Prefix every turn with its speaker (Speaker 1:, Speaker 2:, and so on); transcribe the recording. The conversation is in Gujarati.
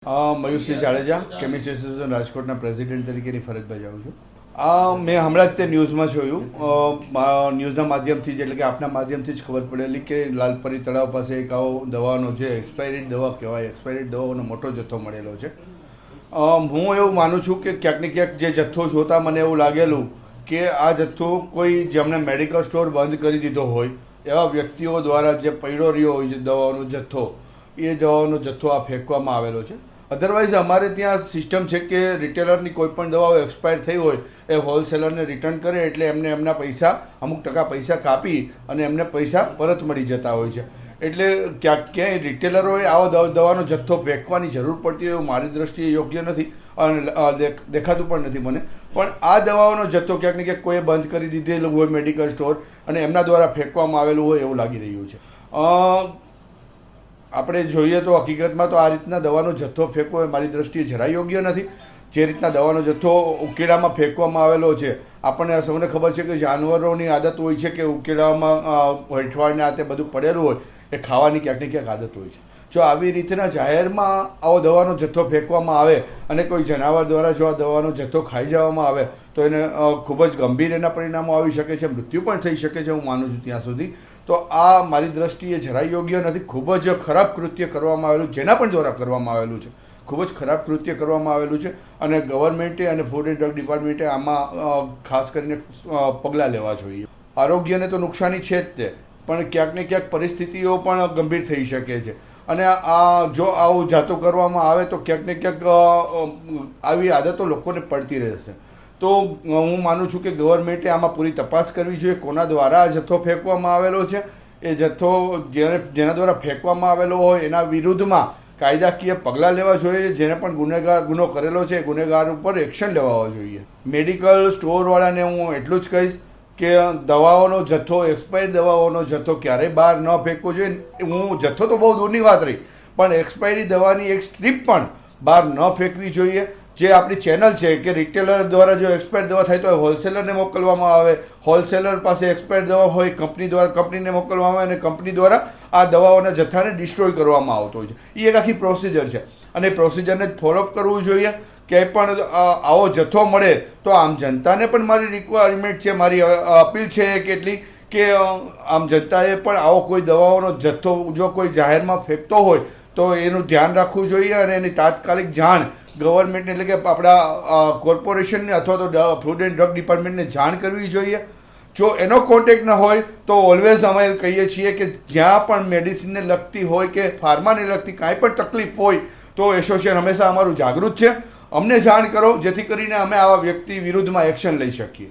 Speaker 1: મયુરસિંહ જાડેજા કેમિસ્ટ એસોસિએશન રાજકોટના પ્રેસિડેન્ટ તરીકેની ફરજ બજાવું છું. મેં હમણાં જ તે ન્યૂઝમાં જોયું, ન્યૂઝના માધ્યમથી જ એટલે કે આપના માધ્યમથી જ ખબર પડેલી કે લાલપરી તળાવ પાસે એક આવો દવાનો જે એક્સપાયરી દવા કહેવાય, એક્સપાયરી દવાઓનો મોટો જથ્થો મળેલો છે. હું એવું માનું છું કે ક્યાંક ને ક્યાંક જે જથ્થો જોતા મને એવું લાગેલું કે આ જથ્થો કોઈ જેમણે મેડિકલ સ્ટોર બંધ કરી દીધો હોય એવા વ્યક્તિઓ દ્વારા જે પડ્યો રહ્યો હોય છે દવાનો જથ્થો, એ દવાનો જથ્થો આ ફેંકવામાં આવેલો છે. અધરવાઇઝ અમારે ત્યાં સિસ્ટમ છે કે રિટેલરની કોઈ પણ દવાઓ એક્સપાયર થઈ હોય એ હોલસેલરને રિટર્ન કરે એટલે એમને એમના પૈસા અમુક ટકા પૈસા કાપી અને એમને પૈસા પરત મળી જતા હોય છે. એટલે ક્યાંય રિટેલરોએ આવો દવાનો જથ્થો ફેંકવાની જરૂર પડતી હોય એવું મારી દ્રષ્ટિએ યોગ્ય નથી અને દેખાતું પણ નથી મને. પણ આ દવાઓનો જથ્થો ક્યાંક ને ક્યાંક કોઈએ બંધ કરી દીધેલું હોય મેડિકલ સ્ટોર અને એમના દ્વારા ફેંકવામાં આવેલું હોય એવું લાગી રહ્યું છે. આપણે જોઈએ તો હકીકતમાં તો આ રીતના દવાનો જથ્થો ફેંકવો એ મારી દ્રષ્ટિએ જરાય યોગ્ય નથી. જે રીતના દવાનો જથ્થો ઉકેલામાં ફેંકવામાં આવેલો છે, આપણને સૌને ખબર છે કે જાનવરોની આદત હોય છે કે ઉકેલામાં હેઠવાડને આ તે બધું પડેલું હોય એ ખાવાની ક્યાંક ને ક્યાંક આદત હોય છે. જો આવી રીતના જાહેરમાં આવો દવાનો જથ્થો ફેંકવામાં આવે અને કોઈ જનાવર દ્વારા જો આ દવાનો જથ્થો ખાઈ જવામાં આવે તો એને ખૂબ જ ગંભીર એના પરિણામો આવી શકે છે, મૃત્યુ પણ થઈ શકે છે, હું માનું છું ત્યાં સુધી. તો આ મારી દ્રષ્ટિએ જરાય યોગ્ય નથી. ખૂબ જ ખરાબ કૃત્ય કરવામાં આવેલું, જેના પણ દ્વારા કરવામાં આવેલું છે, ખૂબ જ ખરાબ કૃત્ય કરવામાં આવેલું છે અને ગવર્મેન્ટે અને ફૂડ એન્ડ ડ્રગ ડિપાર્ટમેન્ટે આમાં ખાસ કરીને પગલાં લેવા જોઈએ. આરોગ્યને તો નુકસાની છે જ તે, પણ ક્યાંક ને ક્યાંક પરિસ્થિતિઓ પણ ગંભીર થઈ શકે છે અને જો આવું જાતું કરવામાં આવે તો ક્યાંક ને ક્યાંક આવી આદતો લોકોને પડતી રહેશે. તો હું માનું છું કે ગવર્મેન્ટે આમાં પૂરી તપાસ કરવી જોઈએ કોના દ્વારા આ જથ્થો ફેંકવામાં આવેલો છે. એ જથ્થો જેના દ્વારા ફેંકવામાં આવેલો હોય એના વિરુદ્ધમાં કાયદાકીય પગલાં લેવા જોઈએ. જેને પણ ગુનો કરેલો છે એ ગુનેગાર ઉપર એક્શન લેવા જોઈએ. મેડિકલ સ્ટોરવાળાને હું એટલું જ કહીશ કે દવાઓનો જથ્થો, એક્સપાયર્ડ દવાઓનો જથ્થો ક્યારેય બહાર ન ફેંકવો જોઈએ. હું જથ્થો તો બહુ દૂરની વાત રહી, પણ એક્સપાયરી દવાની એક સ્ટ્રીપ પણ બહાર ન ફેંકવી જોઈએ. જે આપણી ચેનલ છે કે રિટેલર દ્વારા જો એક્સપાયર દવા થાય તો હોલસેલરને મોકલવામાં આવે, હોલસેલર પાસે એક્સપાયર દવા હોય કંપનીને મોકલવામાં આવે અને કંપની દ્વારા આ દવાઓના જથ્થાને ડિસ્ટ્રોય કરવામાં આવતો હોય છે. એ એક આખી પ્રોસિજર છે અને એ પ્રોસિજરને જ ફોલોઅપ કરવું જોઈએ. ક્યાંય પણ આવો જથ્થો મળે તો આમ જનતાને પણ મારી રિક્વાયરમેન્ટ છે, મારી અપીલ છે કેટલી કે આમ જનતાએ પણ આવો કોઈ દવાઓનો જથ્થો જો કોઈ જાહેરમાં ફેંકતો હોય તો એનું ધ્યાન રાખવું જોઈએ અને એની તાત્કાલિક જાણ ગવર્મેન્ટને એટલે કે આપણા કોર્પોરેશનને અથવા તો ફૂડ એન્ડ ડ્રગ ડિપાર્ટમેન્ટને જાણ કરવી જોઈએ. જો એનો કોન્ટેક્ટ ન હોય તો ઓલવેઝ અમે કહીએ છીએ કે જ્યાં પણ મેડિસિનને લગતી હોય કે ફાર્માને લગતી કાંઈ પણ તકલીફ હોય તો એસોસિએશન હંમેશા અમારું જાગૃત છે. અમને જાણ કરો જેથી કરીને અમે આવા વ્યક્તિ વિરુદ્ધમાં એક્શન લઈ શકીએ.